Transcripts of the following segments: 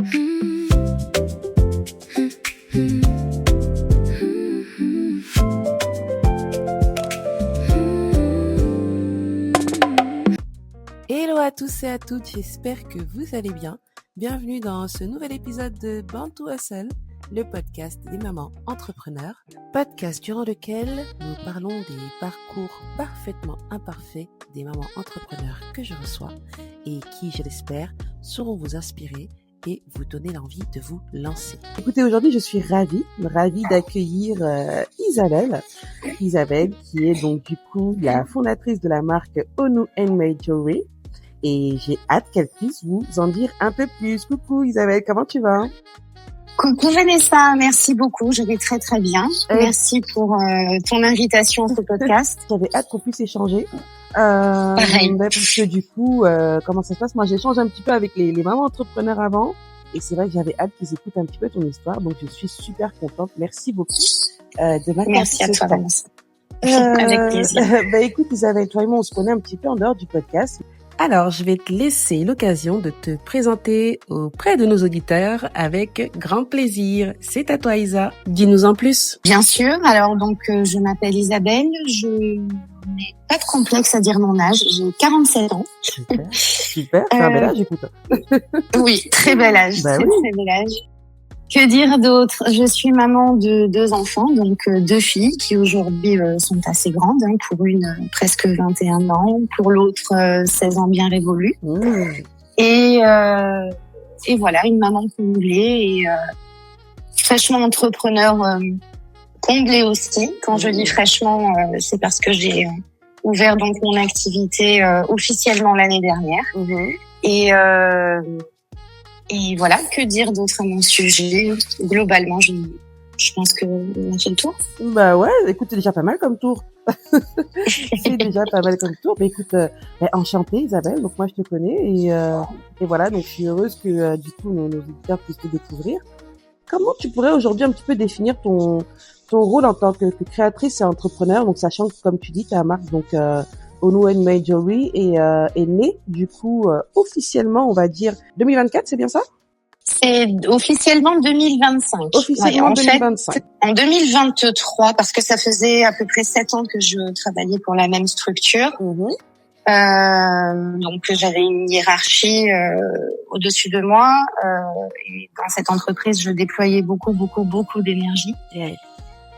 Hello à tous et à toutes, j'espère que vous allez bien. Bienvenue dans ce nouvel épisode de Born to Hustle, le podcast des mamans entrepreneurs, podcast durant lequel nous parlons des parcours parfaitement imparfaits des mamans entrepreneurs que je reçois et qui, je l'espère, sauront vous inspirer et vous donner l'envie de vous lancer. Écoutez, aujourd'hui, je suis ravie d'accueillir Isabelle, qui est donc du coup la fondatrice de la marque Onu Handmade Jewelry. Et j'ai hâte qu'elle puisse vous en dire un peu plus. Coucou Isabelle, comment tu vas? Coucou Vanessa, merci beaucoup, je vais très très bien. Merci pour ton invitation à ce podcast. J'avais hâte qu'on puisse échanger. Pareil. Parce que du coup, comment ça se passe? Moi, j'échange un petit peu avec les mamans entrepreneurs avant. Et c'est vrai que j'avais hâte qu'ils écoutent un petit peu ton histoire. Donc, je suis super contente. Merci beaucoup de m'accorder. Merci à toi, Vanessa. Avec plaisir. Écoute Isabelle, toi et moi, on se connaît un petit peu en dehors du podcast. Alors, je vais te laisser l'occasion de te présenter auprès de nos auditeurs avec grand plaisir. C'est à toi, Isa. Dis-nous en plus. Bien sûr. Alors, donc, je m'appelle Isabelle. Je n'ai pas de complexe à dire mon âge. J'ai 47 ans. Super. C'est un bel âge, écoute. Oui, très bel âge. Bah très, oui. très bel âge. Que dire d'autre? Je suis maman de 2 enfants, donc 2 filles qui aujourd'hui sont assez grandes, hein, pour une presque 21 ans, pour l'autre 16 ans bien révolus. Et voilà, une maman comblée et fraîchement entrepreneur comblée aussi. Quand je dis fraîchement, c'est parce que j'ai ouvert donc mon activité officiellement l'année dernière. Et voilà, que dire d'autre à mon sujet? Globalement, je pense que on a fait le tour. Bah ouais, écoute, c'est déjà pas mal comme tour. C'est déjà pas mal comme tour. Mais écoute, enchantée Isabelle, donc moi je te connais et voilà, donc je suis heureuse que du coup nos auditeurs puissent te découvrir. Comment tu pourrais aujourd'hui un petit peu définir ton rôle en tant que créatrice et entrepreneur, donc sachant que comme tu dis, ta marque donc Onu Handmade Jewelry est née du coup officiellement, on va dire 2024, c'est bien ça? C'est officiellement 2025. Officiellement ouais, 2025. Fait, en 2023, parce que ça faisait à peu près 7 ans que je travaillais pour la même structure. Donc j'avais une hiérarchie au-dessus de moi. Et dans cette entreprise, je déployais beaucoup d'énergie. Ouais.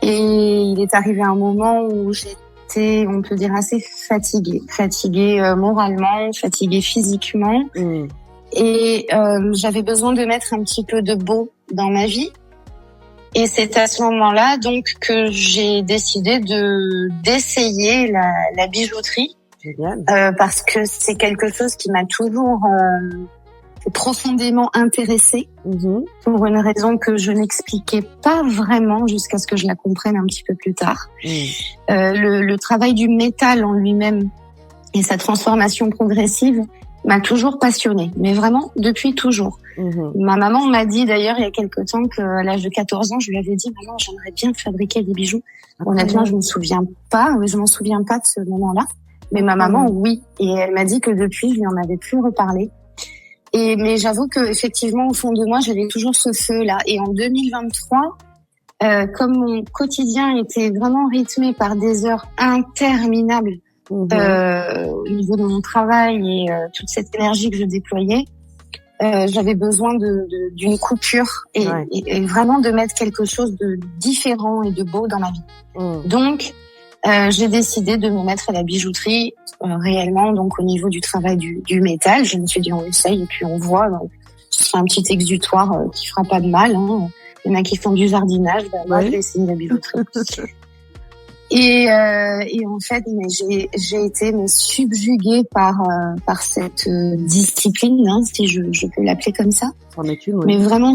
Et il est arrivé un moment où j'étais, on peut dire, assez fatiguée moralement, fatiguée physiquement. Et j'avais besoin de mettre un petit peu de beau dans ma vie. Et c'est à ce moment-là donc que j'ai décidé d'essayer la bijouterie. Génial. Parce que c'est quelque chose qui m'a toujours profondément intéressée, pour une raison que je n'expliquais pas vraiment jusqu'à ce que je la comprenne un petit peu plus tard. Le travail du métal en lui-même et sa transformation progressive m'a toujours passionnée, mais vraiment depuis toujours. Ma maman m'a dit d'ailleurs il y a quelque temps qu'à l'âge de 14 ans, je lui avais dit « Maman, j'aimerais bien fabriquer des bijoux ». Honnêtement, je m'en souviens pas de ce moment-là, mais ma maman, oui. Et elle m'a dit que depuis, je lui en avais plus reparlé. Mais j'avoue que effectivement, au fond de moi, j'avais toujours ce feu-là. Et en 2023, comme mon quotidien était vraiment rythmé par des heures interminables, au niveau de mon travail et toute cette énergie que je déployais, j'avais besoin d'une coupure et vraiment de mettre quelque chose de différent et de beau dans ma vie. Donc, j'ai décidé de me mettre à la bijouterie réellement, donc au niveau du travail du métal. Je me suis dit on essaye et puis on voit. Donc, ce sera un petit exutoire qui fera pas de mal. Hein. Il y en a qui font du jardinage, moi je vais essayer la bijouterie. Et en fait, j'ai été subjuguée par cette discipline, hein, si je peux l'appeler comme ça. Mais vraiment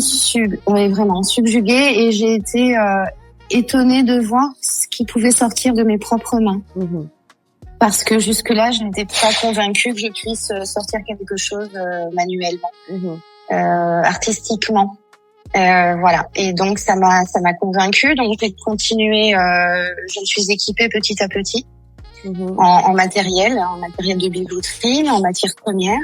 vraiment subjuguée, et j'ai été étonnée de voir ce qui pouvait sortir de mes propres mains. Parce que jusque-là, je n'étais pas convaincue que je puisse sortir quelque chose manuellement, artistiquement. Voilà. Et donc ça m'a convaincue. Donc j'ai continué. Je me suis équipée petit à petit en matériel de bijouterie, en matière première.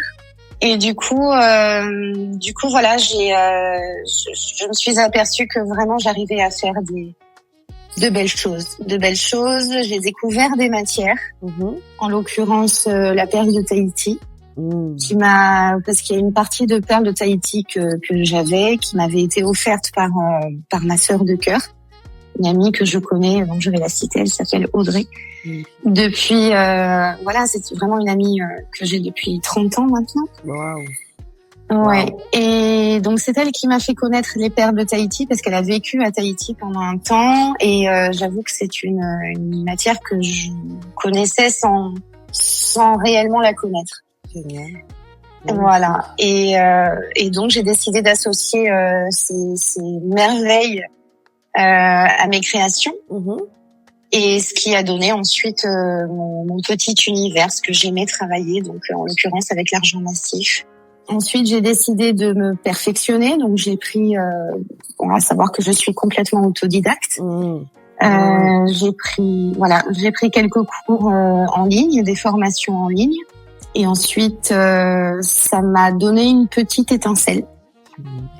Et du coup, voilà, je me suis aperçue que vraiment j'arrivais à faire de belles choses. J'ai découvert des matières, en l'occurrence la perle de Tahiti, parce qu'il y a une partie de perle de Tahiti que j'avais, qui m'avait été offerte par ma sœur de cœur, une amie que je connais, donc je vais la citer, elle s'appelle Audrey. Depuis, voilà, c'est vraiment une amie que j'ai depuis 30 ans maintenant. Wow. Ouais. Wow. Et donc c'est elle qui m'a fait connaître les perles de Tahiti parce qu'elle a vécu à Tahiti pendant un temps et j'avoue que c'est une matière que je connaissais sans réellement la connaître. Génial. Voilà. Et donc j'ai décidé d'associer ces merveilles à mes créations. Et ce qui a donné ensuite mon petit univers, ce que j'aimais travailler, donc en l'occurrence avec l'argent massif. Ensuite, j'ai décidé de me perfectionner, donc j'ai pris, à savoir que je suis complètement autodidacte. J'ai pris quelques cours en ligne, des formations en ligne, et ensuite ça m'a donné une petite étincelle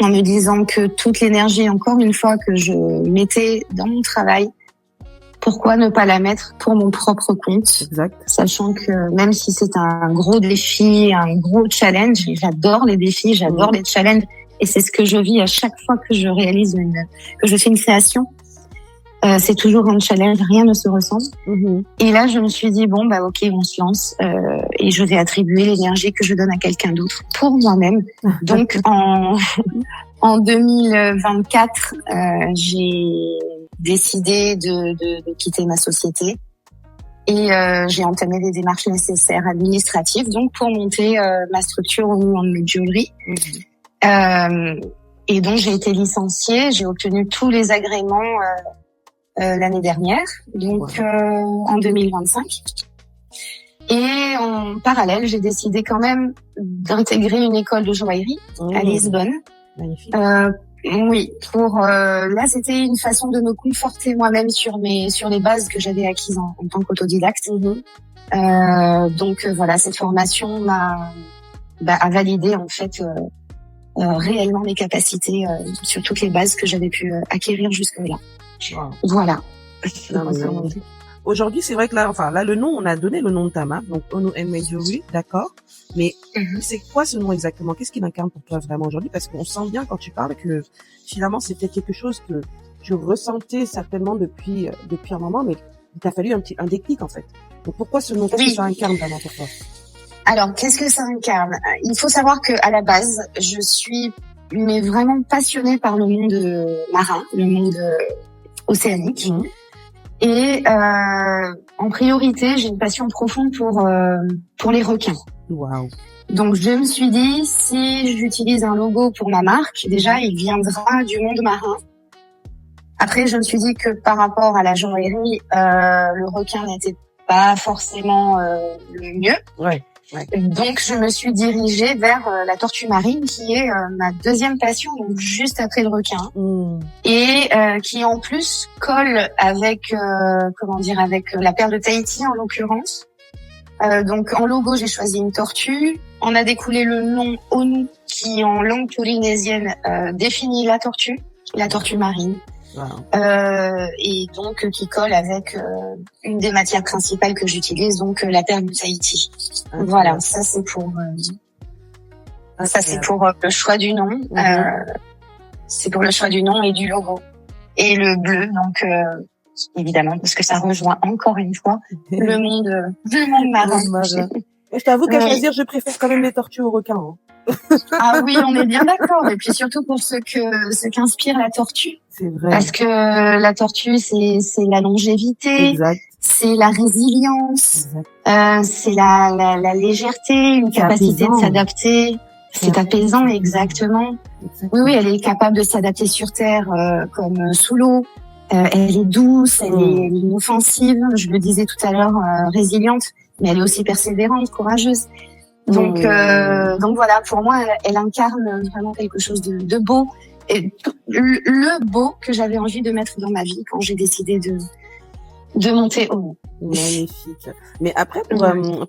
en me disant que toute l'énergie, encore une fois, que je mettais dans mon travail, pourquoi ne pas la mettre pour mon propre compte? Exact. Sachant que même si c'est un gros défi, un gros challenge, et j'adore les défis, j'adore les challenges, et c'est ce que je vis à chaque fois que je réalise que je fais une création. C'est toujours un challenge, rien ne se ressemble. Et là, je me suis dit bon, bah ok, on se lance, et je vais attribuer l'énergie que je donne à quelqu'un d'autre pour moi-même. Donc en 2024, j'ai décidé de quitter ma société et j'ai entamé les démarches nécessaires administratives donc pour monter ma structure Woman Jewelry. Et donc j'ai été licenciée, j'ai obtenu tous les agréments l'année dernière, donc en 2025. Et en parallèle, j'ai décidé quand même d'intégrer une école de joaillerie à Lisbonne. Magnifique. Oui, là c'était une façon de me conforter moi-même sur les bases que j'avais acquises en tant qu'autodidacte. Donc voilà, cette formation a validé en fait réellement mes capacités sur toutes les bases que j'avais pu acquérir jusque-là. Wow. Voilà. Aujourd'hui, c'est vrai que là, le nom, on a donné le nom de ta marque, donc Ono Handmade Jewelry, d'accord. Mais c'est quoi ce nom exactement? Qu'est-ce qu'il incarne pour toi vraiment aujourd'hui? Parce qu'on sent bien quand tu parles que finalement c'était quelque chose que tu ressentais certainement depuis un moment, mais il t'a fallu un déclic en fait. Donc pourquoi ce nom? Qu'est-ce que ça incarne vraiment pour toi? Alors, qu'est-ce que ça incarne? Il faut savoir que à la base, je suis vraiment passionnée par le monde marin, le monde océanique. Et en priorité, j'ai une passion profonde pour les requins. Wow. Donc je me suis dit, si j'utilise un logo pour ma marque, déjà il viendra du monde marin. Après, je me suis dit que par rapport à la joaillerie, le requin n'était pas forcément le mieux. Ouais. Donc je me suis dirigée vers la tortue marine, qui est ma deuxième passion, donc juste après le requin, et qui en plus colle avec avec la perle de Tahiti en l'occurrence. Donc en logo, j'ai choisi une tortue. On a découlé le nom Onu, qui en langue polynésienne définit la tortue marine. Wow. Et donc qui colle avec une des matières principales que j'utilise, donc la perle de Tahiti. Voilà, ça c'est pour le choix du nom. C'est pour le choix du nom et du logo. Et le bleu, donc évidemment, parce que ça rejoint encore une fois le monde marin. Et je t'avoue qu'à choisir, je préfère quand même les tortues aux requins. Hein. Ah oui, on est bien d'accord. Et puis surtout pour ce qu'inspire la tortue. C'est vrai. Parce que la tortue, c'est la longévité. Exact. C'est la résilience. C'est la légèreté, une capacité de s'adapter. C'est apaisant, exactement. Oui, elle est capable de s'adapter sur Terre comme sous l'eau. Elle est douce, elle est inoffensive. Je le disais tout à l'heure, résiliente, mais elle est aussi persévérante, courageuse. Donc voilà, pour moi, elle incarne vraiment quelque chose de beau. Et le beau que j'avais envie de mettre dans ma vie quand j'ai décidé de monter haut. Magnifique. Mais après,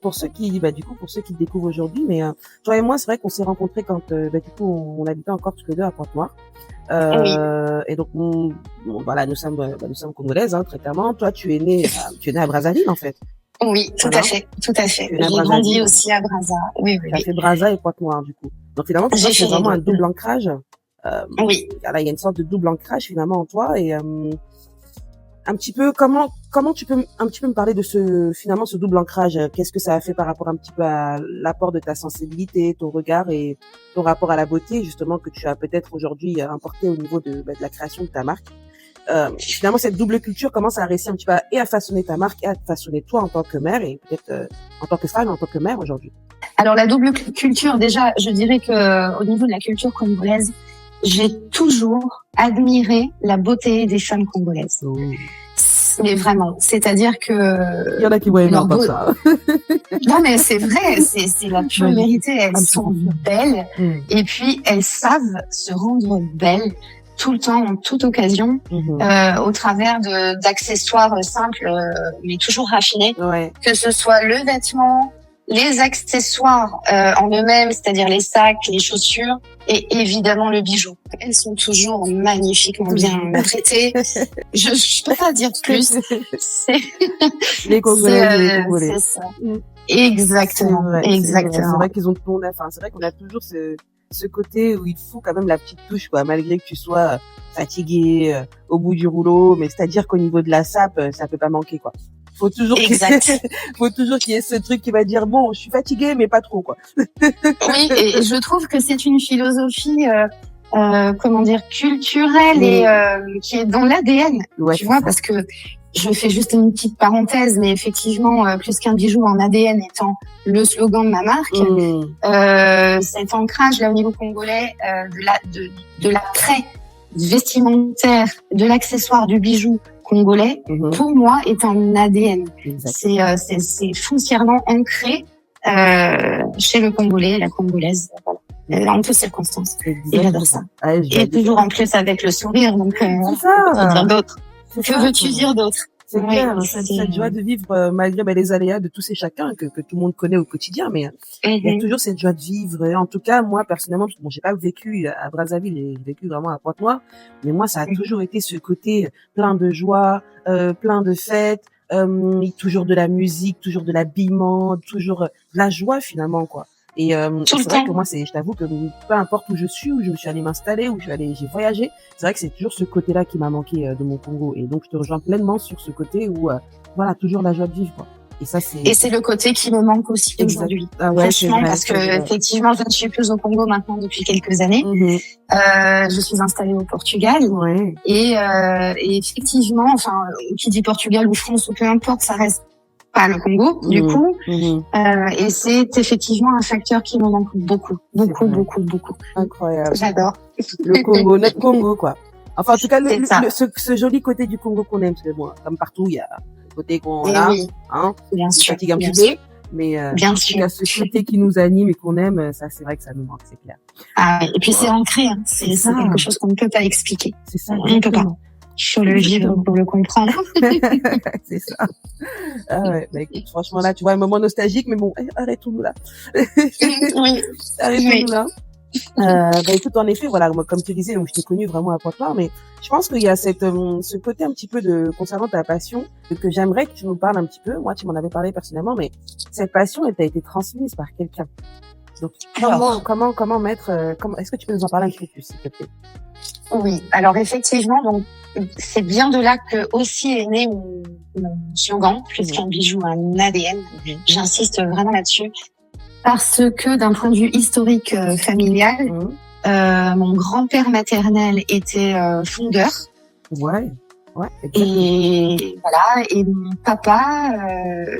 pour ceux qui, pour ceux qui te découvrent aujourd'hui, mais toi et moi, c'est vrai qu'on s'est rencontrés quand, on habitait encore tous les deux à Pointe-Noire. Et donc, voilà, nous sommes congolaises, hein, très clairement. Toi, tu es née à Brazzaville, en fait. Oui, tout à fait. J'ai grandi aussi à Brazza. Oui. Tu as fait Brazza et Pointe-Noire, du coup. Donc, finalement, c'est vraiment un double ancrage. Oui. Voilà, il y a une sorte de double ancrage, finalement, en toi. Et, un petit peu, comment tu peux un petit peu me parler de ce double ancrage? Qu'est-ce que ça a fait par rapport un petit peu à l'apport de ta sensibilité, ton regard et ton rapport à la beauté, justement, que tu as peut-être aujourd'hui importé au niveau de la création de ta marque? Finalement, cette double culture, comment ça a réussi un petit peu à façonner ta marque et à te façonner toi en tant que mère et peut-être en tant que femme, en tant que mère aujourd'hui? Alors, la double culture, déjà, je dirais que au niveau de la culture congolaise, j'ai toujours admiré la beauté des femmes congolaises. Oh. Mais vraiment, c'est-à-dire que... Il y en a qui voient aimer pas ça. Non, mais c'est vrai, c'est la pure vérité. Elles sont belles et puis elles savent se rendre belles tout le temps, en toute occasion, au travers d'accessoires simples, mais toujours raffinés. Ouais. Que ce soit le vêtement, les accessoires en eux-mêmes, c'est-à-dire les sacs, les chaussures, et évidemment le bijou. Elles sont toujours magnifiquement bien traitées. Je peux pas dire plus. C'est les Congolais. C'est ça. Exactement. C'est vrai qu'ils ont c'est vrai qu'on a toujours ce côté où il faut quand même la petite touche, quoi, malgré que tu sois fatigué, au bout du rouleau, mais c'est-à-dire qu'au niveau de la sape, ça peut pas manquer, quoi. Faut toujours qu'il y ait ce truc qui va dire bon, je suis fatiguée mais pas trop, quoi. Oui, et je trouve que c'est une philosophie culturelle et qui est dans l'ADN. Ouais, tu vois, parce que je fais juste une petite parenthèse, mais effectivement, plus qu'un bijou en ADN étant le slogan de ma marque, cet ancrage là au niveau congolais de l'attrait vestimentaire, de l'accessoire, du bijou congolais, pour moi, est un ADN. C'est foncièrement ancré chez le Congolais, la Congolaise, voilà. En toutes circonstances. Et j'adore ça. Et toujours en plus avec le sourire, donc c'est ça. Dire d'autres. Que veux-tu dire d'autre? C'est clair, cette joie de vivre malgré les aléas de tous et chacun que tout le monde connaît au quotidien, mais il y a toujours cette joie de vivre. En tout cas, moi personnellement, bon, j'ai pas vécu à Brazzaville, j'ai vécu vraiment à Pointe-Noire, mais moi ça a toujours été ce côté plein de joie, plein de fêtes, toujours de la musique, toujours de l'habillement, toujours de la joie finalement, quoi. Et c'est vrai que moi, je t'avoue que peu importe où je suis allée m'installer, j'ai voyagé, c'est vrai que c'est toujours ce côté-là qui m'a manqué de mon Congo. Et donc, je te rejoins pleinement sur ce côté où, voilà, toujours la joie de vivre, quoi. Et ça, c'est le côté qui me manque aussi aujourd'hui. Ah ouais, franchement, parce que effectivement, je ne suis plus au Congo maintenant depuis quelques années. Je suis installée au Portugal. Ouais. Et effectivement, enfin, qui dit Portugal ou France ou peu importe, ça reste pas le Congo, du coup. Et c'est effectivement un facteur qui me manque beaucoup. Incroyable. J'adore. Le Congo, notre Congo, quoi. Enfin, en tout cas, ce joli côté du Congo qu'on aime, parce que bon, comme partout, il y a le côté qu'on a, hein. Bien sûr. Fatigue un petit peu. Mais, bien sûr. Il y a ce côté qui nous anime et qu'on aime, ça, c'est vrai que ça nous manque, c'est clair. Ah, et puis c'est ancré, hein. C'est quelque chose qu'on ne peut pas expliquer. C'est ça. On ne peut pas. Il faut le vivre pour le comprendre. C'est ça. Ah ouais, écoute, franchement là, tu vois un moment nostalgique, mais bon, arrêtons-nous là. Oui. Arrêtons-nous là. Écoute, en effet, voilà, moi, comme tu disais, donc, je t'ai connu vraiment à Pointe-Noire, mais je pense qu'il y a ce côté un petit peu concernant ta passion, que j'aimerais que tu nous parles un petit peu. Moi, tu m'en avais parlé personnellement, mais cette passion, elle t'a été transmise par quelqu'un. Donc, comment mettre, est-ce que tu peux nous en parler un petit peu plus, s'il te plaît? Oui. Alors, effectivement, donc, c'est bien de là que aussi est né mon slogan, plus qu'un bijou, un ADN. J'insiste vraiment là-dessus. Parce que d'un point de vue historique familial, mon grand-père maternel était fondeur. Ouais. Et voilà. Et mon papa,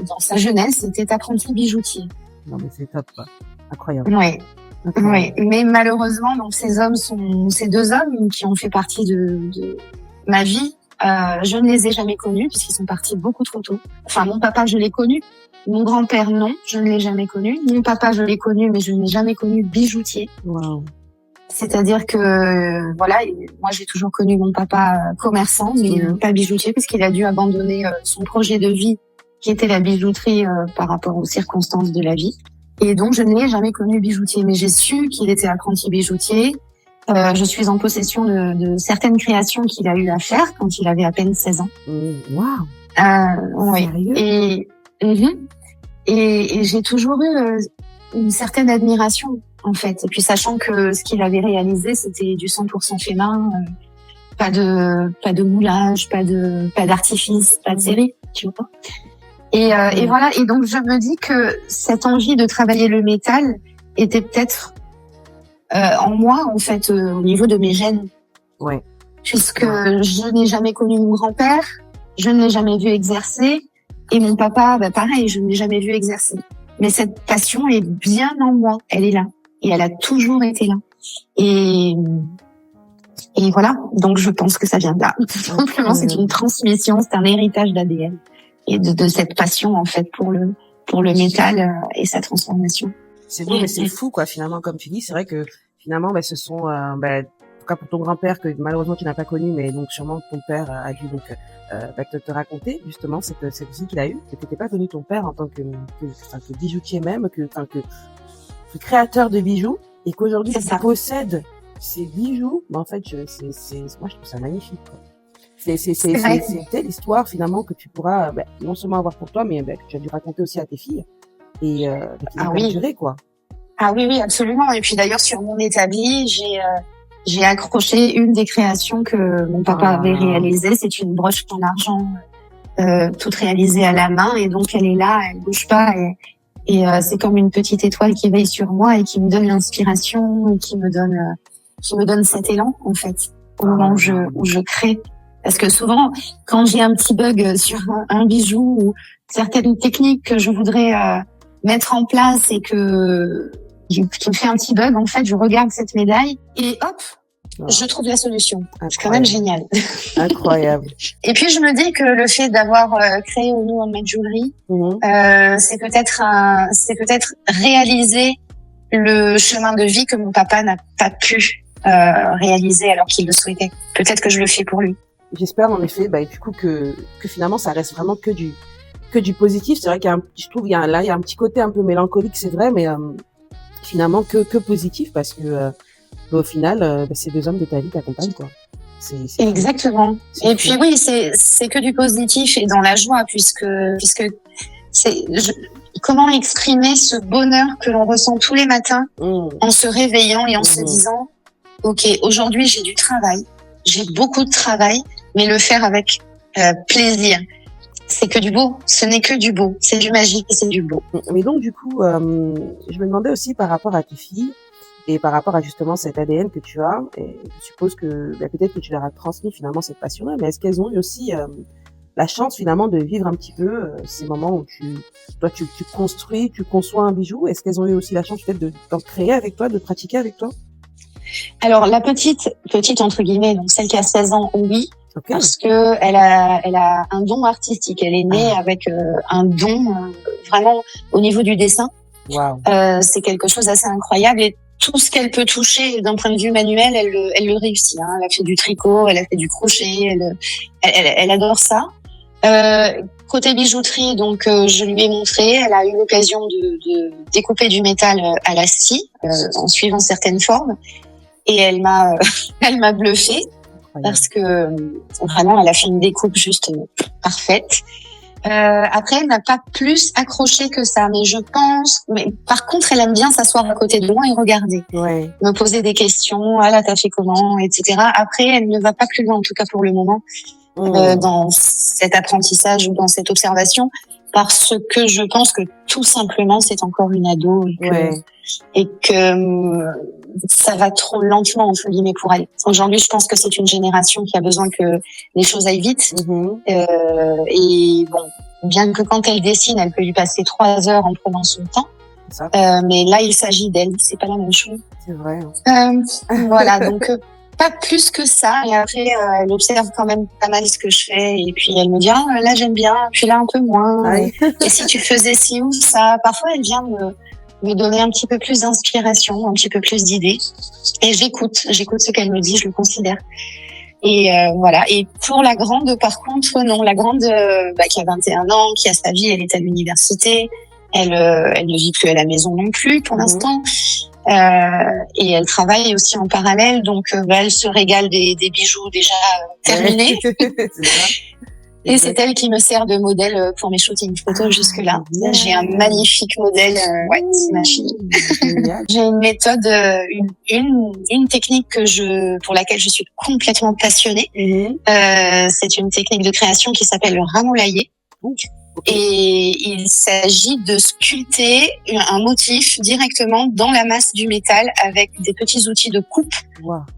dans sa jeunesse, était apprenti bijoutier. Non mais c'est top, quoi. Incroyable. Ouais. Oui, mais malheureusement, donc ces deux hommes qui ont fait partie de ma vie, je ne les ai jamais connus puisqu'ils sont partis beaucoup trop tôt. Enfin, mon papa, je l'ai connu. Mon grand-père, non, je ne l'ai jamais connu. Mon papa, je l'ai connu, mais je n'ai jamais connu bijoutier. Wow. C'est-à-dire que voilà, moi j'ai toujours connu mon papa commerçant, mais pas bijoutier, parce qu'il a dû abandonner son projet de vie, qui était la bijouterie par rapport aux circonstances de la vie. Et donc je ne l'ai jamais connu bijoutier, mais j'ai su qu'il était apprenti bijoutier. Je suis en possession de certaines créations qu'il a eu à faire quand il avait à peine 16 ans. Waouh. Oui. Et j'ai toujours eu une certaine admiration, en fait. Et puis sachant que ce qu'il avait réalisé, c'était du 100% fait main, pas de moulage, pas d'artifice, pas de série, tu vois. Et voilà. Et donc je me dis que cette envie de travailler le métal était peut-être en moi, en fait, au niveau de mes gènes. Ouais. Puisque je n'ai jamais connu mon grand-père, je ne l'ai jamais vu exercer, et mon papa, pareil, je ne l'ai jamais vu exercer. Mais cette passion est bien en moi, elle est là, et elle a toujours été là. Et voilà, donc je pense que ça vient de là. Tout simplement, c'est une transmission, c'est un héritage d'ADN, et de cette passion, en fait, pour le métal et sa transformation. C'est vrai, mais c'est fou, quoi, finalement, comme tu dis. C'est vrai que, finalement, ce sont, en tout cas pour ton grand-père, que malheureusement tu n'as pas connu, mais donc sûrement ton père a dû donc te raconter, justement, cette vie qu'il a eue, que t'étais pas venu ton père en tant que bijoutier même, que créateur de bijoux, et qu'aujourd'hui tu possèdes ces bijoux. En fait, moi je trouve ça magnifique, quoi. C'est telle histoire, finalement, que tu pourras, non seulement avoir pour toi, mais que tu as dû raconter aussi à tes filles. Et qui va perdurer, quoi. Ah oui, absolument. Et puis d'ailleurs, sur mon établi, j'ai accroché une des créations que mon papa avait réalisées. C'est une broche en argent, toute réalisée à la main, et donc elle est là, elle bouge pas, et c'est comme une petite étoile qui veille sur moi et qui me donne l'inspiration, et qui me donne cet élan, en fait, au moment où je crée. Parce que souvent, quand j'ai un petit bug sur un bijou ou certaines techniques que je voudrais mettre en place et qui me fait un petit bug, en fait, je regarde cette médaille et hop, je trouve la solution. Incroyable. C'est quand même génial. Incroyable. Et puis je me dis que le fait d'avoir créé Ono Handmade Jewelry, c'est peut-être réaliser le chemin de vie que mon papa n'a pas pu réaliser alors qu'il le souhaitait. Peut-être que je le fais pour lui. J'espère en effet, du coup que finalement ça reste vraiment que du positif. C'est vrai je trouve il y a un petit côté un peu mélancolique, c'est vrai, mais finalement que positif, parce que au final ces deux hommes de ta vie t'accompagnent, quoi. C'est exactement. Et puis oui, c'est que du positif et dans la joie, puisque comment exprimer ce bonheur que l'on ressent tous les matins en se réveillant et en se disant ok, aujourd'hui j'ai du travail, j'ai beaucoup de travail, mais le faire avec plaisir. C'est que du beau, ce n'est que du beau, c'est du magique et c'est du beau. Mais donc du coup, je me demandais aussi par rapport à tes filles et par rapport à justement cet ADN que tu as, et je suppose que peut-être que tu leur as transmis finalement cette passion-là, mais est-ce qu'elles ont eu aussi la chance finalement de vivre un petit peu ces moments où tu construis, tu conçois un bijou? Est-ce qu'elles ont eu aussi la chance peut-être d'en créer avec toi, de pratiquer avec toi? Alors la petite entre guillemets, donc celle qui a 16 ans, oui. Okay. Parce que elle a un don artistique. Elle est née avec un don vraiment au niveau du dessin. Wow. C'est quelque chose d'assez incroyable, et tout ce qu'elle peut toucher d'un point de vue manuel, elle le réussit. Hein. Elle a fait du tricot, elle a fait du crochet, elle adore ça. Côté bijouterie, donc je lui ai montré. Elle a eu l'occasion de découper du métal à la scie en suivant certaines formes, et elle m'a bluffée. Parce que vraiment, elle a fait une découpe juste parfaite. Après, elle n'a pas plus accroché que ça, mais je pense. Mais par contre, elle aime bien s'asseoir à côté de moi et regarder, me poser des questions. Ah là, t'as fait comment, etc. Après, elle ne va pas plus loin, en tout cas pour le moment, dans cet apprentissage ou dans cette observation, parce que je pense que tout simplement, c'est encore une ado et que ça va trop lentement, entre guillemets, pour elle. Aujourd'hui, je pense que c'est une génération qui a besoin que les choses aillent vite. Et bon, bien que quand elle dessine, elle peut lui passer 3 heures en prenant son temps. Mais là, il s'agit d'elle, c'est pas la même chose. C'est vrai. Voilà, donc pas plus que ça. Et après, elle observe quand même pas mal ce que je fais. Et puis, elle me dit, là, j'aime bien. Puis là, un peu moins. Et si tu faisais ci ou ça. Parfois, elle vient me donner un petit peu plus d'inspiration, un petit peu plus d'idées. Et j'écoute ce qu'elle me dit, je le considère. Et voilà. Et pour la grande, par contre, non, la grande qui a 21 ans, qui a sa vie, elle est à l'université, elle ne vit plus à la maison non plus pour l'instant. Et elle travaille aussi en parallèle, donc elle se régale des bijoux déjà terminés. Et c'est elle qui me sert de modèle pour mes shootings photos jusque-là. J'ai un magnifique modèle, c'est ma fille. J'ai une méthode, une technique pour laquelle je suis complètement passionnée. C'est une technique de création qui s'appelle le ramoulaillé. Et il s'agit de sculpter un motif directement dans la masse du métal avec des petits outils de coupe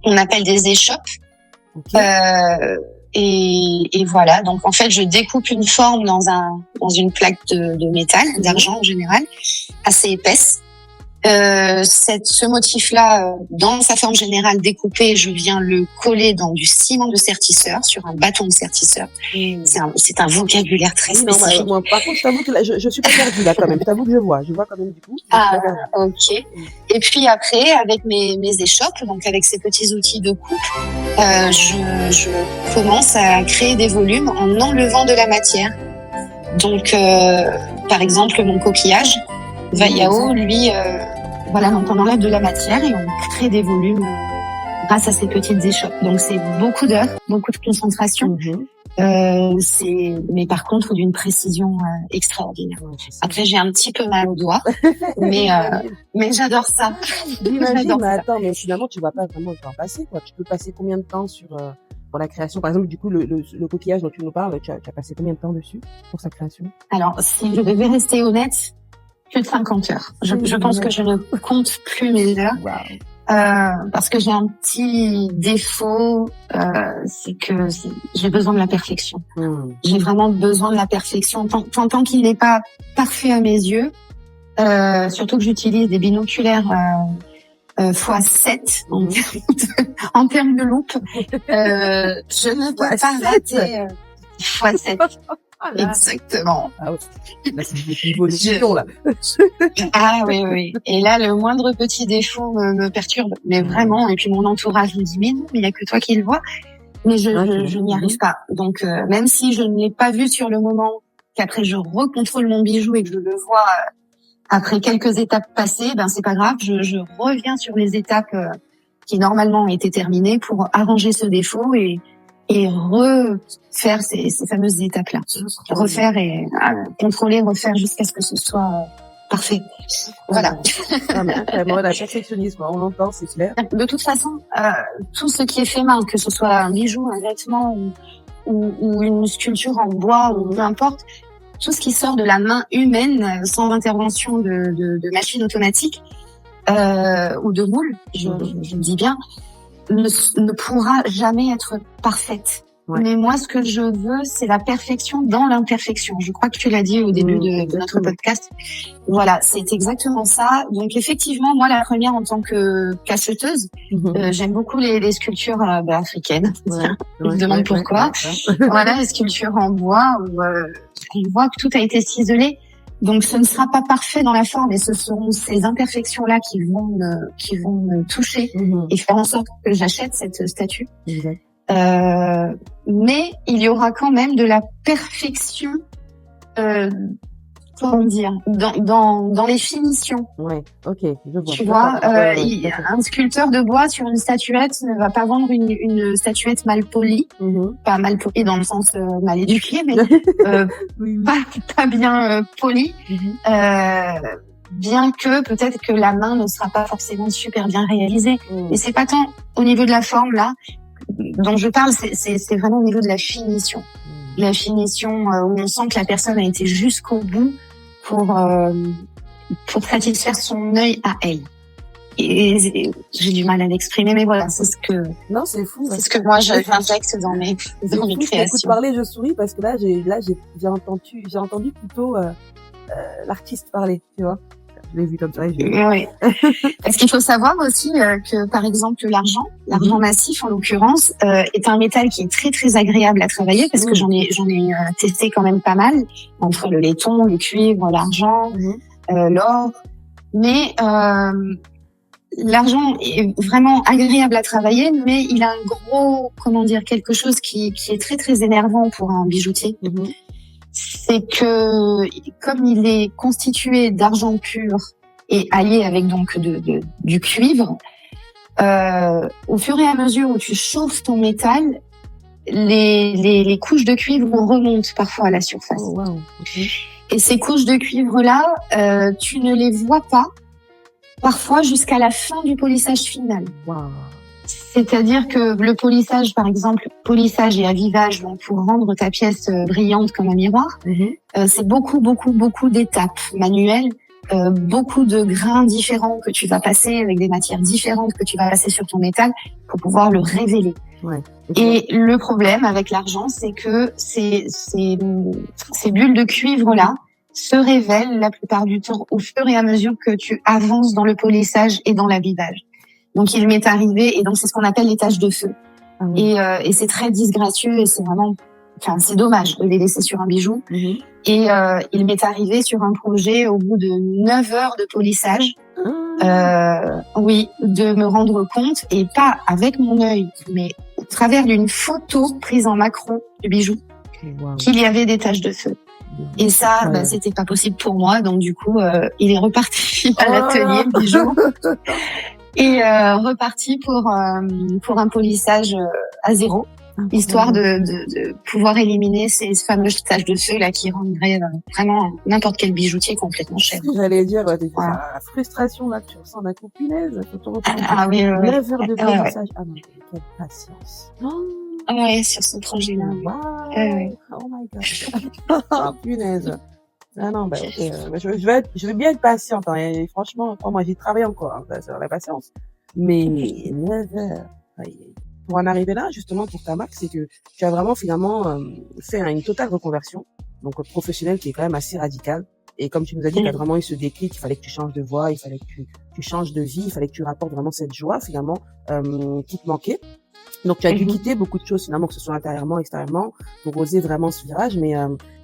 qu'on appelle des échoppes. Et voilà, donc en fait je découpe une forme dans une plaque de métal, d'argent en général, assez épaisse. Ce motif-là, dans sa forme générale découpée, je viens le coller dans du ciment de sertisseur, sur un bâton de sertisseur. C'est un vocabulaire très spécifique. Moi, par contre, je t'avoue que là, je suis pas perdue là quand même. Je t'avoue que je vois quand même du coup. Ok. Et puis après, avec mes échoppes, donc avec ces petits outils de coupe, je commence à créer des volumes en enlevant de la matière. Donc, par exemple, mon coquillage, Vaiao, lui, donc on enlève de la matière et on crée des volumes grâce à ces petites échoppes. Donc c'est beaucoup d'heures, beaucoup de concentration. Mais par contre d'une précision extraordinaire. Après j'ai un petit peu mal aux doigts, mais j'adore ça. J'imagine, mais attends, mais finalement tu vas pas vraiment le temps passer, quoi. Tu peux passer combien de temps pour la création? Par exemple, du coup, le coquillage dont tu nous parles, tu as passé combien de temps dessus pour sa création? Alors, si je devais rester honnête, plus de 50 heures. Je pense que je ne compte plus mes heures. Parce que j'ai un petit défaut, c'est que j'ai besoin de la perfection. J'ai vraiment besoin de la perfection. Tant qu'il n'est pas parfait à mes yeux, surtout que j'utilise des binoculaires x7 en termes de loupe, je ne peux pas rater x7. Exactement. Ah ouais. Là, c'est des niveaux d'édition, là. Ah oui. Et là, le moindre petit défaut me perturbe. Mais vraiment, et puis mon entourage me dit, mais non, il n'y a que toi qui le vois. Mais je n'y arrive pas. Donc, même si je ne l'ai pas vu sur le moment, qu'après je recontrôle mon bijou et que je le vois après quelques étapes passées, c'est pas grave. Je reviens sur les étapes qui normalement ont été terminées pour arranger ce défaut et refaire ces fameuses étapes-là. Refaire et contrôler, refaire jusqu'à ce que ce soit parfait. Voilà. Vraiment, la perfectionnisme, on l'entend, c'est clair. De toute façon, tout ce qui est fait main, que ce soit un bijou, un vêtement ou une sculpture en bois ou peu importe, tout ce qui sort de la main humaine sans intervention de machine automatique ou de moule, je le dis bien, ne pourra jamais être parfaite. Mais moi, ce que je veux, c'est la perfection dans l'imperfection. Je crois que tu l'as dit au début de notre podcast. Voilà, c'est exactement ça. Donc, effectivement, moi, la première en tant que cacheteuse, j'aime beaucoup les sculptures africaines. Je me demande pourquoi. Voilà, les sculptures en bois où on voit que tout a été ciselé. Donc, ce ne sera pas parfait dans la forme, et ce seront ces imperfections-là qui vont me toucher et faire en sorte que j'achète cette statue. Mais il y aura quand même de la perfection, comment dire, dans les finitions. Ouais, ok, je vois. Tu vois, un sculpteur de bois sur une statuette ne va pas vendre une statuette mal polie, pas mal polie dans le sens mal éduqué, mais pas bien polie. Bien que peut-être que la main ne sera pas forcément super bien réalisée. Et c'est pas tant au niveau de la forme là dont je parle, c'est vraiment au niveau de la finition. La finition où on sent que la personne a été jusqu'au bout pour satisfaire son œil à elle. Et j'ai du mal à l'exprimer, mais voilà, c'est ce que... Non, c'est fou. C'est ce que moi j'injecte dans mes créations. Écoute parler, je souris parce que là, j'ai entendu plutôt l'artiste parler, tu vois. Je l'ai vu comme ça. Oui. Parce qu'il faut savoir aussi que, par exemple, l'argent massif en l'occurrence, est un métal qui est très très agréable à travailler parce que j'en ai testé quand même pas mal entre le laiton, le cuivre, l'argent, l'or. Mais l'argent est vraiment agréable à travailler, mais il a un gros, quelque chose qui est très très énervant pour un bijoutier. C'est que comme il est constitué d'argent pur et allié avec donc du cuivre, au fur et à mesure où tu chauffes ton métal, les couches de cuivre remontent parfois à la surface. Oh, wow. Okay. Et ces couches de cuivre-là, tu ne les vois pas parfois jusqu'à la fin du polissage final. Wow. C'est-à-dire que le polissage, par exemple, polissage et avivage, donc pour rendre ta pièce brillante comme un miroir, c'est beaucoup d'étapes manuelles, beaucoup de grains différents que tu vas passer avec des matières différentes que tu vas passer sur ton métal pour pouvoir le révéler. Ouais. Et le problème avec l'argent, c'est que ces bulles de cuivre-là se révèlent la plupart du temps au fur et à mesure que tu avances dans le polissage et dans l'avivage. Donc il m'est arrivé, et donc c'est ce qu'on appelle les taches de feu. Ah oui. Et c'est très disgracieux et c'est vraiment, c'est dommage de les laisser sur un bijou. Et il m'est arrivé sur un projet au bout de 9 heures de polissage, de me rendre compte, et pas avec mon œil, mais au travers d'une photo prise en macro du bijou, qu'il y avait des taches de feu. Et ça, c'était pas possible pour moi, donc du coup, il est reparti à l'atelier le bijou et reparti pour un polissage à zéro, histoire de pouvoir éliminer ces fameuses taches de feu là qui rendraient vraiment n'importe quel bijoutier complètement cher. J'allais dire, la frustration là que tu ressens d'un coup, punaise, faut te reprendre 9 heures de polissage. Ah non, quelle patience. Ouais, sur ce projet-là. Wow. Oh my god. Punaise. Ah non, je vais bien être patiente, hein, et franchement, moi, j'y travaille encore, sur la patience. Mais 9 heures. Pour en arriver là, justement, pour ta marque, c'est que tu as vraiment, finalement, fait une totale reconversion, donc professionnelle, qui est quand même assez radicale. Et comme tu nous as dit, tu as vraiment eu ce déclic, il fallait que tu changes de voie, il fallait que tu changes de vie, il fallait que tu rapportes vraiment cette joie, finalement, qui te manquait. Donc, tu as dû quitter beaucoup de choses, finalement, que ce soit intérieurement, extérieurement, pour oser vraiment ce virage. Mais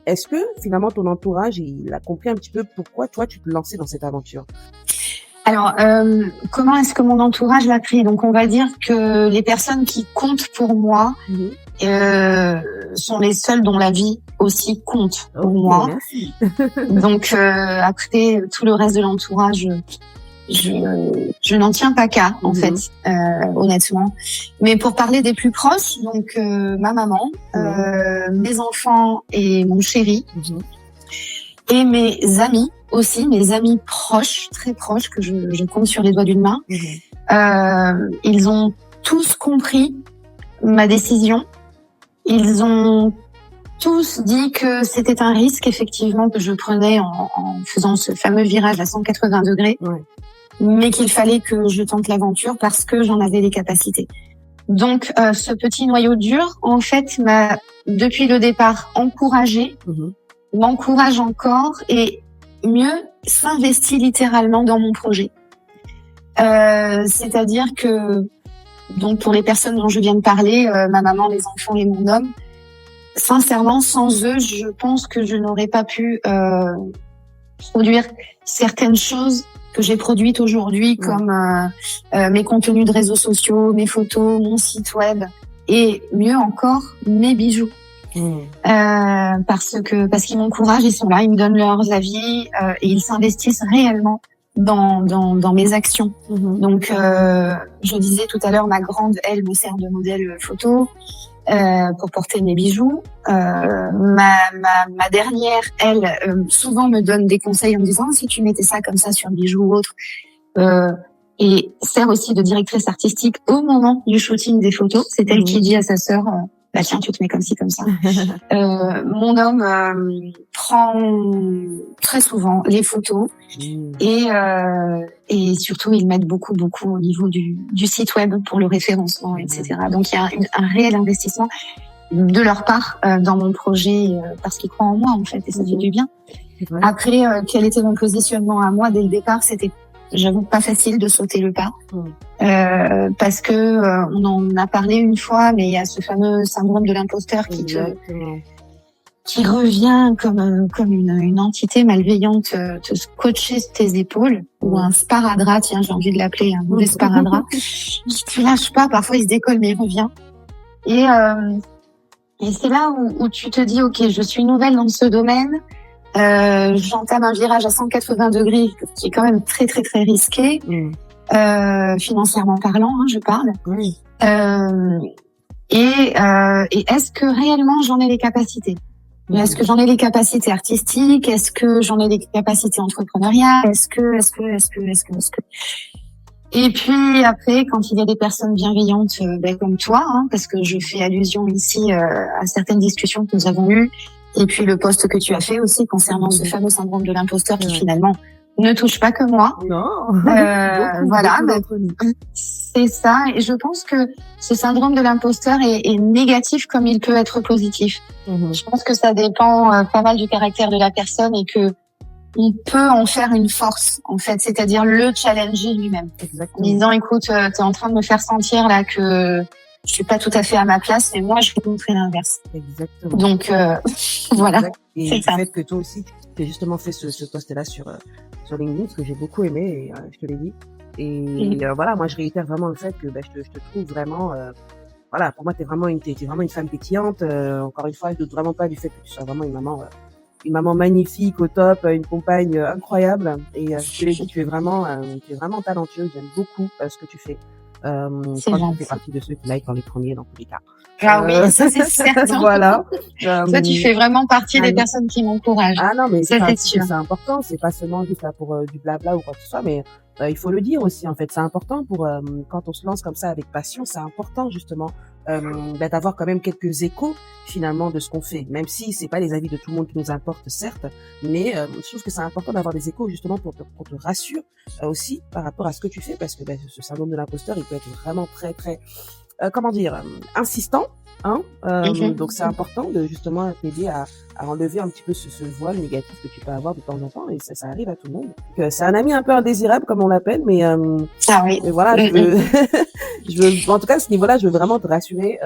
est-ce que, finalement, ton entourage, il a compris un petit peu pourquoi, toi, tu te lançais dans cette aventure? Alors, comment est-ce que mon entourage l'a pris? Donc, on va dire que les personnes qui comptent pour moi sont les seules dont la vie aussi compte pour moi. Merci. Donc, après, tout le reste de l'entourage, je n'en tiens pas qu'à, en fait, honnêtement. Mais pour parler des plus proches, donc ma maman, mes enfants et mon chéri, et mes amis aussi, mes amis proches, très proches, que je compte sur les doigts d'une main, ils ont tous compris ma décision. Ils ont tous dit que c'était un risque, effectivement, que je prenais en faisant ce fameux virage à 180 degrés. Mais qu'il fallait que je tente l'aventure parce que j'en avais les capacités. Donc, ce petit noyau dur, en fait, m'a, depuis le départ, encouragée, m'encourage encore et mieux, s'investit littéralement dans mon projet. C'est-à-dire que, donc, pour les personnes dont je viens de parler, ma maman, les enfants et mon homme, sincèrement, sans eux, je pense que je n'aurais pas pu produire certaines choses que j'ai produites aujourd'hui, comme mes contenus de réseaux sociaux, mes photos, mon site web, et mieux encore, mes bijoux. Parce qu'ils m'encouragent, ils sont là, ils me donnent leurs avis, et ils s'investissent réellement dans mes actions. Donc, je disais tout à l'heure, ma grande, elle, me sert de modèle photo pour porter mes bijoux. Ma dernière, elle, souvent me donne des conseils en me disant si tu mettais ça comme ça sur un bijou ou autre, et sert aussi de directrice artistique au moment du shooting des photos. C'est elle qui dit à sa sœur bah tiens, tu te mets comme ci, comme ça. Mon homme prend très souvent les photos et surtout ils m'aident beaucoup au niveau du site web pour le référencement, etc. Donc il y a un réel investissement de leur part dans mon projet parce qu'ils croient en moi en fait et ça fait du bien. Après, quel était mon positionnement à moi dès le départ, c'était j'avoue pas facile de sauter le pas parce que on en a parlé une fois, mais il y a ce fameux syndrome de l'imposteur qui qui revient comme une entité malveillante te scotcher tes épaules, ou un sparadrap, tiens, j'ai envie de l'appeler un mauvais sparadrap, qui te lâche pas, parfois il se décolle mais il revient. Et c'est là où tu te dis, ok, je suis nouvelle dans ce domaine, j'entame un virage à 180 degrés qui est quand même très très très risqué, financièrement parlant, hein, je parle. Oui. Et est-ce que réellement j'en ai les capacités? Est-ce que j'en ai les capacités artistiques? Est-ce que j'en ai les capacités entrepreneuriales? Est-ce que Et puis après, quand il y a des personnes bienveillantes, comme toi, hein, parce que je fais allusion ici à certaines discussions que nous avons eues, et puis le post que tu as fait aussi concernant ce fameux syndrome de l'imposteur qui finalement ne touche pas que moi. Non. Voilà, c'est ça. Et je pense que ce syndrome de l'imposteur est négatif comme il peut être positif. Je pense que ça dépend pas mal du caractère de la personne et que on peut en faire une force, en fait, c'est-à-dire le challenger lui-même. Exactement. En disant, écoute, t'es en train de me faire sentir là que je suis pas tout à fait à ma place, mais moi, je vais te montrer l'inverse. Exactement. Donc, voilà. Et c'est le ça. fait que toi aussi, tu as justement fait ce post-là sur LinkedIn, ce que j'ai beaucoup aimé, et je te l'ai dit. Et voilà, moi, je réitère vraiment le fait que je te trouve vraiment... voilà, pour moi, t'es vraiment une femme pétillante. Encore une fois, je doute vraiment pas du fait que tu sois vraiment une maman magnifique au top, une compagne incroyable. Et je te l'ai dit, tu es vraiment talentueuse. J'aime beaucoup ce que tu fais. Je crois que tu fais partie de ceux qui like dans les premiers dans tous les cas. Ah oui, ça c'est certain. Voilà. Toi, tu fais vraiment partie des personnes qui m'encouragent. Ah non, mais ça c'est sûr. C'est important. C'est pas seulement juste là pour du blabla ou quoi que ce soit, mais il faut le dire aussi. En fait, c'est important pour quand on se lance comme ça avec passion, c'est important justement d'avoir quand même quelques échos finalement de ce qu'on fait, même si c'est pas les avis de tout le monde qui nous importent certes, mais je trouve que c'est important d'avoir des échos justement pour te rassurer aussi par rapport à ce que tu fais, parce que ce syndrome de l'imposteur, il peut être vraiment très très insistant, hein. Donc c'est important de justement t'aider à enlever un petit peu ce voile négatif que tu peux avoir de temps en temps, et ça arrive à tout le monde. Donc, c'est un ami un peu indésirable comme on l'appelle, mais mais voilà, en tout cas à ce niveau-là, je veux vraiment te rassurer.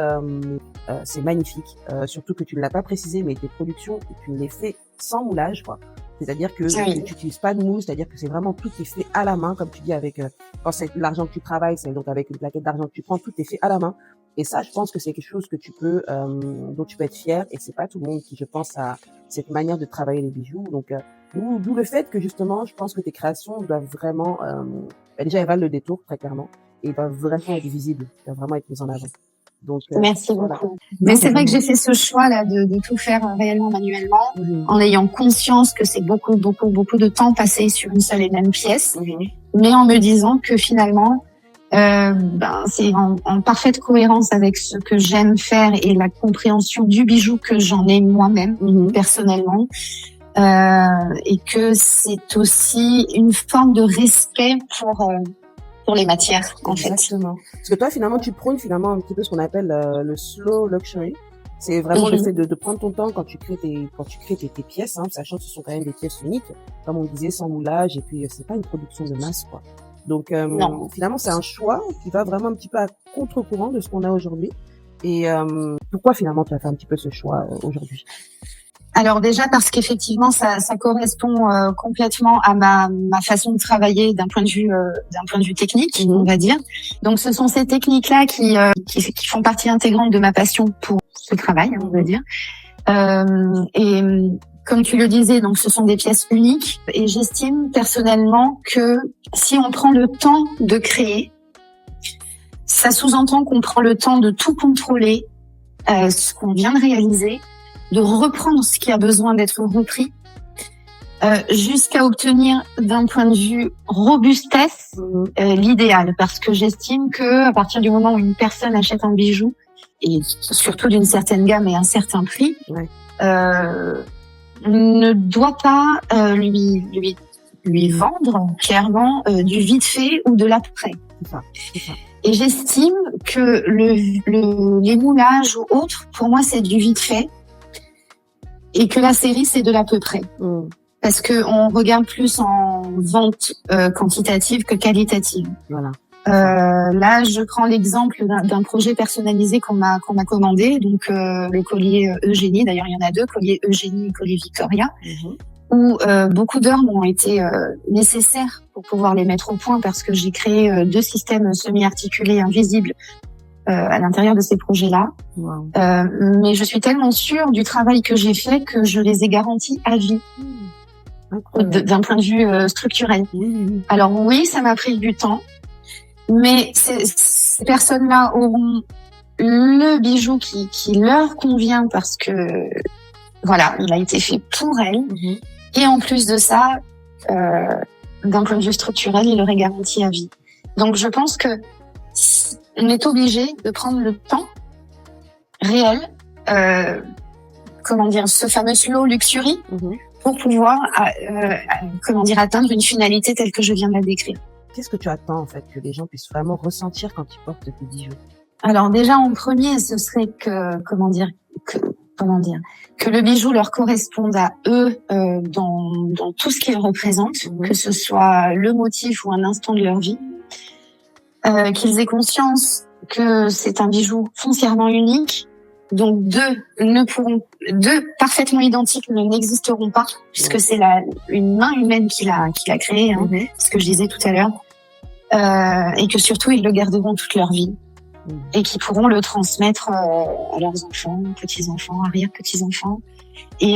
C'est magnifique, surtout que tu ne l'as pas précisé, mais tes productions, tu les fais sans moulage, quoi. C'est-à-dire que tu n'utilises pas de mousse, c'est-à-dire que c'est vraiment tout est fait à la main, comme tu dis, avec quand c'est l'argent que tu travailles, c'est donc avec une plaquette d'argent que tu prends, tout est fait à la main. Et ça, je pense que c'est quelque chose que tu peux, dont tu peux être fier. Et c'est pas tout le monde qui, je pense, a cette manière de travailler les bijoux. Donc, d'où le fait que justement, je pense que tes créations doivent vraiment, déjà elles valent le détour très clairement, et doivent vraiment être visibles, doivent vraiment être mises en avant. Donc, merci beaucoup. Voilà. Mais c'est vrai que j'ai fait ce choix-là de tout faire réellement manuellement, en ayant conscience que c'est beaucoup de temps passé sur une seule et même pièce, mais en me disant que finalement, c'est en parfaite cohérence avec ce que j'aime faire et la compréhension du bijou que j'en ai moi-même personnellement, et que c'est aussi une forme de respect pour les matières, en fait. Exactement. Parce que toi, finalement, tu prônes finalement un petit peu ce qu'on appelle le slow luxury. C'est vraiment le fait de prendre ton temps quand tu crées tes pièces, hein, sachant que ce sont quand même des pièces uniques, comme on disait, sans moulage, et puis c'est pas une production de masse, quoi. Donc finalement, c'est un choix qui va vraiment un petit peu à contre-courant de ce qu'on a aujourd'hui. Et pourquoi finalement tu as fait un petit peu ce choix aujourd'hui? Alors déjà parce qu'effectivement ça correspond complètement à ma façon de travailler d'un point de vue technique, on va dire. Donc ce sont ces techniques-là qui font partie intégrante de ma passion pour ce travail, on va dire. Et comme tu le disais, donc ce sont des pièces uniques, et j'estime personnellement que si on prend le temps de créer, ça sous-entend qu'on prend le temps de tout contrôler, ce qu'on vient de réaliser, de reprendre ce qui a besoin d'être repris, jusqu'à obtenir d'un point de vue robustesse l'idéal, parce que j'estime que à partir du moment où une personne achète un bijou, et surtout d'une certaine gamme et un certain prix, ne doit pas lui vendre clairement du vite fait ou de l'après. C'est ça. Et j'estime que les moulages ou autres, pour moi, c'est du vite fait, et que la série, c'est de l'à peu près. Parce que on regarde plus en vente quantitative que qualitative. Voilà. Là, je prends l'exemple d'un projet personnalisé qu'on m'a commandé, donc le collier Eugénie. D'ailleurs, il y en a deux, collier Eugénie et collier Victoria, où beaucoup d'heures m'ont été nécessaires pour pouvoir les mettre au point, parce que j'ai créé 2 systèmes semi-articulés invisibles à l'intérieur de ces projets-là. Wow. Mais je suis tellement sûre du travail que j'ai fait que je les ai garantis à vie. D'un point de vue structurel. Alors oui, ça m'a pris du temps, mais ces personnes-là auront le bijou qui leur convient, parce que voilà, il a été fait pour elles. Et en plus de ça, d'un point de vue structurel, il leur est garanti à vie. Donc je pense que on est obligé de prendre le temps réel, ce fameux slow luxury, pour pouvoir atteindre une finalité telle que je viens de la décrire. Qu'est-ce que tu attends en fait que les gens puissent vraiment ressentir quand ils portent tes bijoux? Alors déjà en premier, ce serait que le bijou leur corresponde à eux dans tout ce qu'ils représentent, que ce soit le motif ou un instant de leur vie, qu'ils aient conscience que c'est un bijou foncièrement unique. Donc deux parfaitement identiques n'existeront pas, puisque c'est une main humaine qui l'a créé, ce que je disais tout à l'heure, et que surtout ils le garderont toute leur vie, et qu'ils pourront le transmettre à leurs enfants, petits-enfants, arrière-petits-enfants, et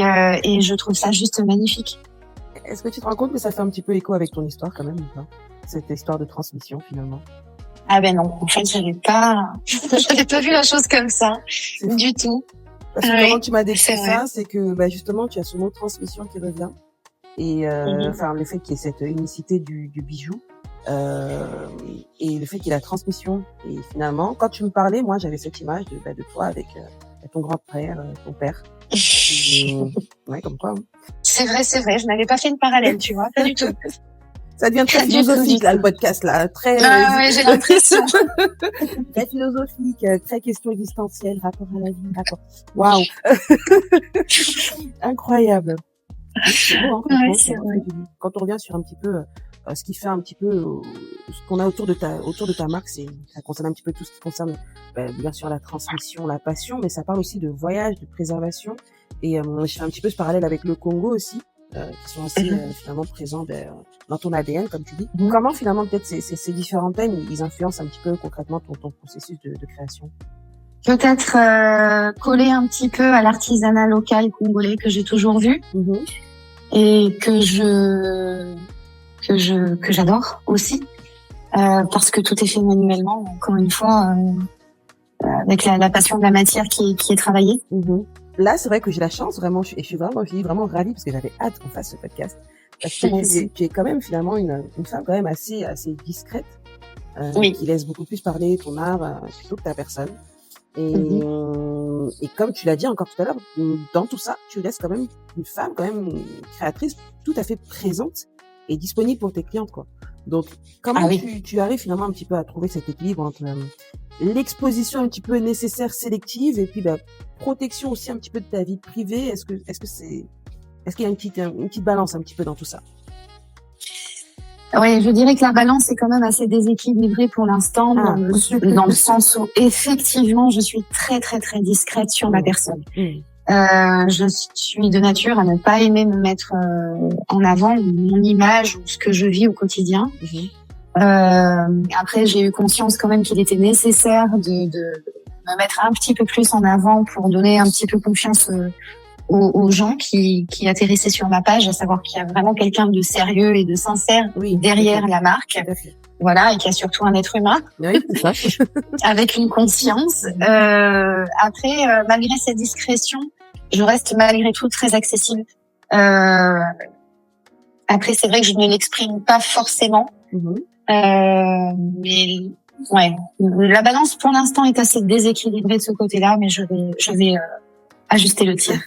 je trouve ça juste magnifique. Est-ce que tu te rends compte que ça fait un petit peu écho avec ton histoire quand même, ou pas, cette histoire de transmission finalement? Ah ben non, en fait, j'avais pas vu la chose comme ça, du tout. Parce que comment tu m'as décrit ça, c'est que justement, tu as ce mot transmission qui revient, et le fait qu'il y ait cette unicité du bijou, et le fait qu'il y ait la transmission. Et finalement, quand tu me parlais, moi, j'avais cette image de toi avec ton grand-père, ton père. Ouais, comme quoi. C'est vrai, je n'avais pas fait de parallèle, tu vois, pas du tout. Ça devient très philosophique, là, le podcast, là. Très, ouais, j'ai l'impression. Très philosophique, très question existentielle, rapport à la vie, rapport. Waouh! Incroyable. C'est beau, hein, c'est vrai. Quand on revient sur un petit peu, ce qui fait un petit peu, ce qu'on a autour de ta marque, ça concerne un petit peu tout ce qui concerne, bien sûr, la transmission, la passion, mais ça parle aussi de voyage, de préservation. Et, je fais un petit peu ce parallèle avec le Congo aussi. Qui sont aussi finalement présents dans ton ADN, comme tu dis. Comment finalement peut-être ces différents thèmes, ils influencent un petit peu concrètement ton processus de création? Peut-être coller un petit peu à l'artisanat local congolais que j'ai toujours vu, et que j'adore aussi, parce que tout est fait manuellement, encore une fois, avec la passion de la matière qui est travaillée. Là, c'est vrai que j'ai la chance vraiment, je suis vraiment ravie, parce que j'avais hâte qu'on fasse ce podcast. Parce que tu es quand même finalement une femme quand même assez discrète, qui laisse beaucoup plus parler ton art plutôt que ta personne. Et comme tu l'as dit encore tout à l'heure, dans tout ça, tu restes quand même une femme quand même créatrice, tout à fait présente et disponible pour tes clientes, quoi. Donc comment tu arrives finalement un petit peu à trouver cet équilibre entre l'exposition un petit peu nécessaire, sélective, et puis protection aussi un petit peu de ta vie privée? Est-ce qu'il y a une petite balance un petit peu dans tout ça? Oui, je dirais que la balance est quand même assez déséquilibrée pour l'instant, dans le sens où effectivement je suis très très très discrète sur ma personne. Je suis de nature à ne pas aimer me mettre en avant mon image ou ce que je vis au quotidien. Après, j'ai eu conscience quand même qu'il était nécessaire de me mettre un petit peu plus en avant pour donner un petit peu confiance aux gens qui atterrissaient sur ma page, à savoir qu'il y a vraiment quelqu'un de sérieux et de sincère derrière la marque. Voilà, et qu'il y a surtout un être humain. Oui, c'est ça. Avec une conscience. Après, malgré cette discrétion, je reste malgré tout très accessible. Après, c'est vrai que je ne l'exprime pas forcément. Mais ouais, la balance pour l'instant est assez déséquilibrée de ce côté-là, mais je vais ajuster le tir.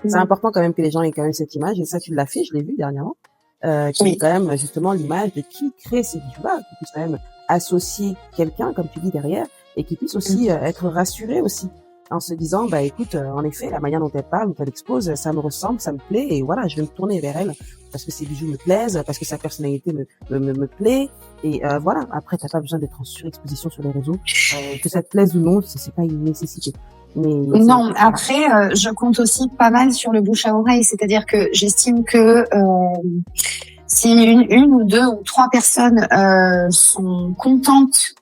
C'est important quand même que les gens aient quand même cette image, et ça tu l'as fait, je l'ai vu dernièrement, qui est quand même justement l'image de qui crée ces bijoux-là, qui puisse quand même associer quelqu'un, comme tu dis, derrière, et qui puisse aussi être rassuré aussi en se disant, bah écoute, en effet, la manière dont elle parle, dont elle expose, ça me ressemble, ça me plaît, et voilà, je vais me tourner vers elle parce que ses bijoux me plaisent, parce que sa personnalité me plaît, et voilà. Après, t'as pas besoin d'être en surexposition sur les réseaux, que ça te plaise ou non, c'est pas une nécessité. Mais non, après, je compte aussi pas mal sur le bouche à oreille, c'est-à-dire que j'estime que si une ou deux ou trois personnes sont contentes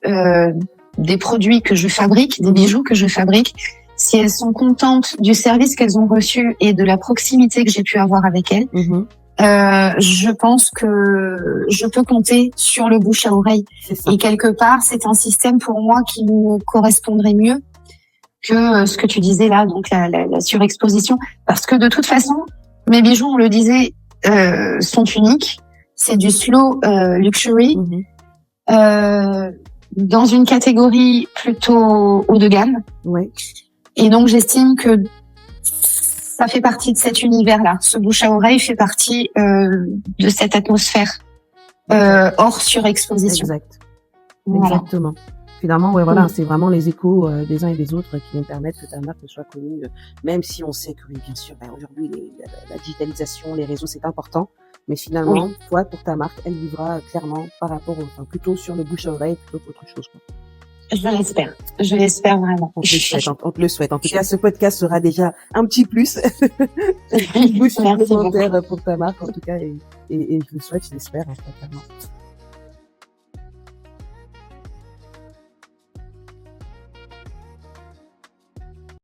des produits que je fabrique, des bijoux que je fabrique, si elles sont contentes du service qu'elles ont reçu et de la proximité que j'ai pu avoir avec elles, je pense que je peux compter sur le bouche à oreille. Et quelque part, c'est un système pour moi qui me correspondrait mieux que ce que tu disais là, donc la surexposition. Parce que de toute façon, mes bijoux, on le disait, sont uniques. C'est du slow luxury. Dans une catégorie plutôt haut de gamme. Oui. Et donc, j'estime que ça fait partie de cet univers-là. Ce bouche à oreille fait partie de cette atmosphère hors surexposition. Exact. Voilà. Exactement. Finalement, ouais, voilà, c'est vraiment les échos des uns et des autres qui vont permettre que ta marque soit connue, même si on sait que, oui, bien sûr, aujourd'hui, la digitalisation, les réseaux, c'est important. Mais finalement, toi, pour ta marque, elle vivra clairement par rapport plutôt sur le bouche à oreille plutôt qu'autre chose, quoi. Je l'espère vraiment. On te le souhaite. En tout cas, ce podcast sera déjà un petit plus. Un petit boost supplémentaire pour ta marque, en tout cas, et je le souhaite, je l'espère, clairement.